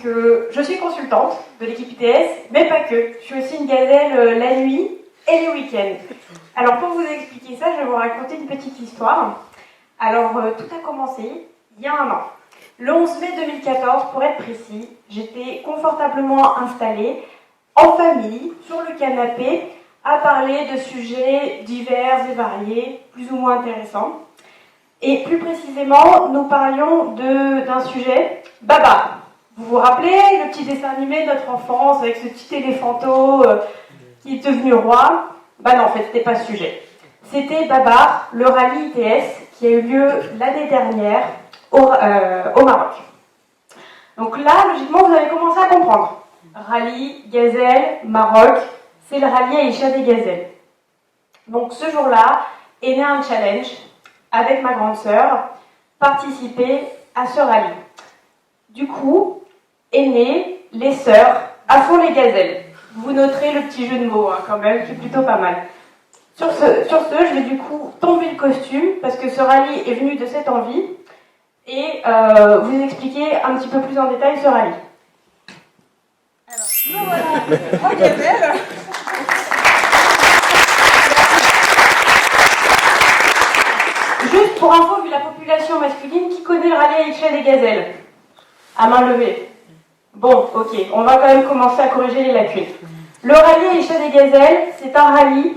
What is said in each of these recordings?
je suis consultante de l'équipe ITS, mais pas que. Je suis aussi une gazelle la nuit et les week-ends. Alors pour vous expliquer ça, je vais vous raconter une petite histoire. Alors tout a commencé il y a un an. Le 11 mai 2014, pour être précis, j'étais confortablement installée en famille, sur le canapé, à parler de sujets divers et variés, plus ou moins intéressants. Et plus précisément, nous parlions d'un sujet, Babar. Vous vous rappelez le petit dessin animé de notre enfance avec ce petit éléphanto qui est devenu roi? Bah non, en fait, c'était pas ce sujet. C'était Babar, le rallye ITS, qui a eu lieu l'année dernière au Maroc. Donc là, logiquement, vous avez commencé à comprendre. Rallye, gazelle, Maroc, c'est le rallye Aïcha des gazelles. Donc ce jour-là est né un challenge avec ma grande sœur, participer à ce rallye. Du coup, est né les sœurs à fond les gazelles. Vous noterez le petit jeu de mots quand même, qui est plutôt pas mal. Sur ce, je vais du coup tomber le costume, parce que ce rallye est venu de cette envie, et vous expliquer un petit peu plus en détail ce rallye. Alors, nous voilà, en gazelle. Juste pour info, vu la population masculine, qui connaît le rallye Aïcha des gazelles? À main levée. Bon, ok, on va quand même commencer à corriger les lacunes. Le rallye Aïcha des gazelles, c'est un rallye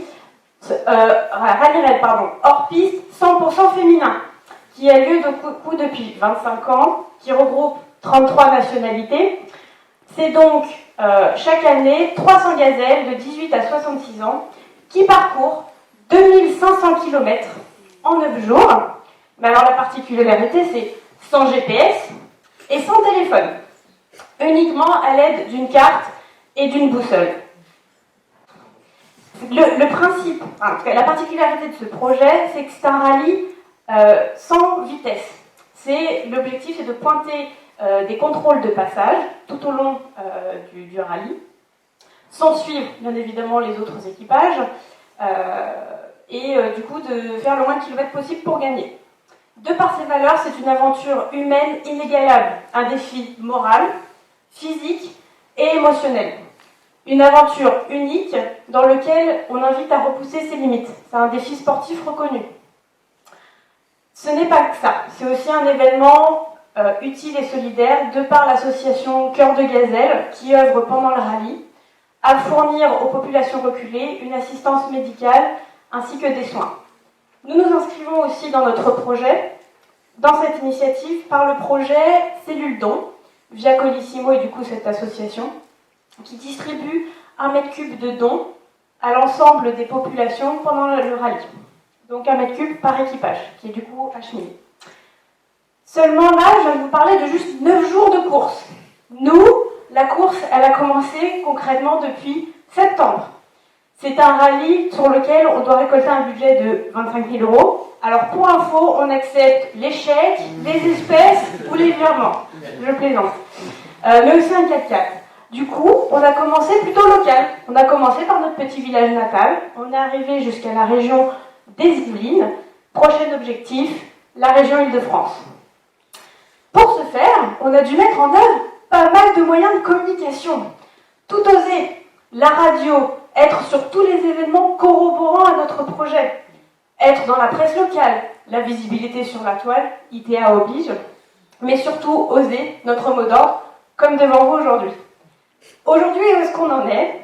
raid, hors piste 100% féminin, qui a lieu depuis 25 ans, qui regroupe 33 nationalités. C'est donc chaque année 300 gazelles de 18 à 66 ans qui parcourent 2500 km en 9 jours. Mais alors la particularité, c'est sans GPS et sans téléphone, uniquement à l'aide d'une carte et d'une boussole. Le principe, la particularité de ce projet, c'est que c'est un rallye sans vitesse. L'objectif est de pointer des contrôles de passage tout au long du rallye, sans suivre bien évidemment les autres équipages, et du coup de faire le moins de kilomètres possible pour gagner. De par ses valeurs, c'est une aventure humaine inégalable, un défi moral, physique et émotionnel. Une aventure unique dans laquelle on invite à repousser ses limites. C'est un défi sportif reconnu. Ce n'est pas que ça, c'est aussi un événement utile et solidaire de par l'association Cœur de Gazelle qui œuvre pendant le rallye à fournir aux populations reculées une assistance médicale ainsi que des soins. Nous nous inscrivons aussi dans notre projet, dans cette initiative, par le projet Cellule Don, via Colissimo et du coup cette association, qui distribue 1 mètre cube de dons à l'ensemble des populations pendant le rallye. Donc 1 mètre cube par équipage, qui est du coup acheminé. Seulement là, je viens de vous parler de juste 9 jours de course. Nous, la course, elle a commencé concrètement depuis septembre. C'est un rallye sur lequel on doit récolter un budget de 25 000 €. Alors pour info, on accepte les chèques, les espèces ou les virements. Je plaisante. Mais aussi un 4x4. Du coup, on a commencé plutôt local. On a commencé par notre petit village natal. On est arrivé jusqu'à la région des Yvelines. Prochain objectif, la région Île-de-France. Pour ce faire, on a dû mettre en œuvre pas mal de moyens de communication. Tout oser. La radio, être sur tous les événements corroborant à notre projet. Être dans la presse locale, la visibilité sur la toile, ITA oblige. Mais surtout, oser, notre mot d'ordre, comme devant vous aujourd'hui. Aujourd'hui, où est-ce qu'on en est?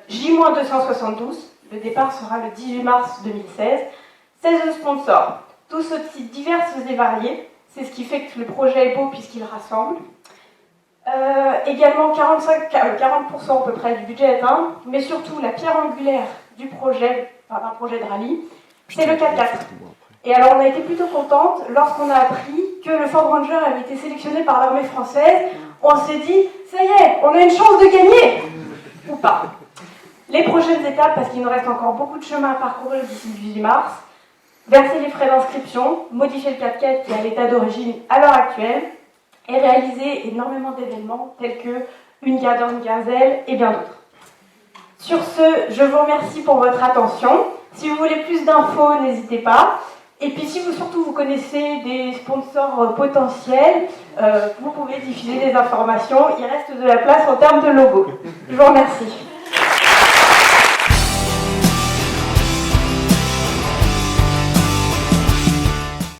J-272, le départ sera le 18 mars 2016. 16 sponsors, tous aussi divers et variés. C'est ce qui fait que le projet est beau puisqu'il rassemble. Également 40% à peu près du budget atteint, mais surtout la pierre angulaire du projet, d'un projet de rallye, c'est le 4x4. Et alors on a été plutôt contente lorsqu'on a appris que le Ford Ranger avait été sélectionné par l'armée française. On s'est dit, ça y est, on a une chance de gagner, ou pas. Les prochaines étapes, parce qu'il nous reste encore beaucoup de chemin à parcourir d'ici le 18 mars, verser les frais d'inscription, modifier le 4x4 qui est à l'état d'origine à l'heure actuelle, et réaliser énormément d'événements tels que une gazelle et bien d'autres. Sur ce, je vous remercie pour votre attention. Si vous voulez plus d'infos, n'hésitez pas. Et puis si surtout vous connaissez des sponsors potentiels, vous pouvez diffuser des informations. Il reste de la place en termes de logo. Je vous remercie.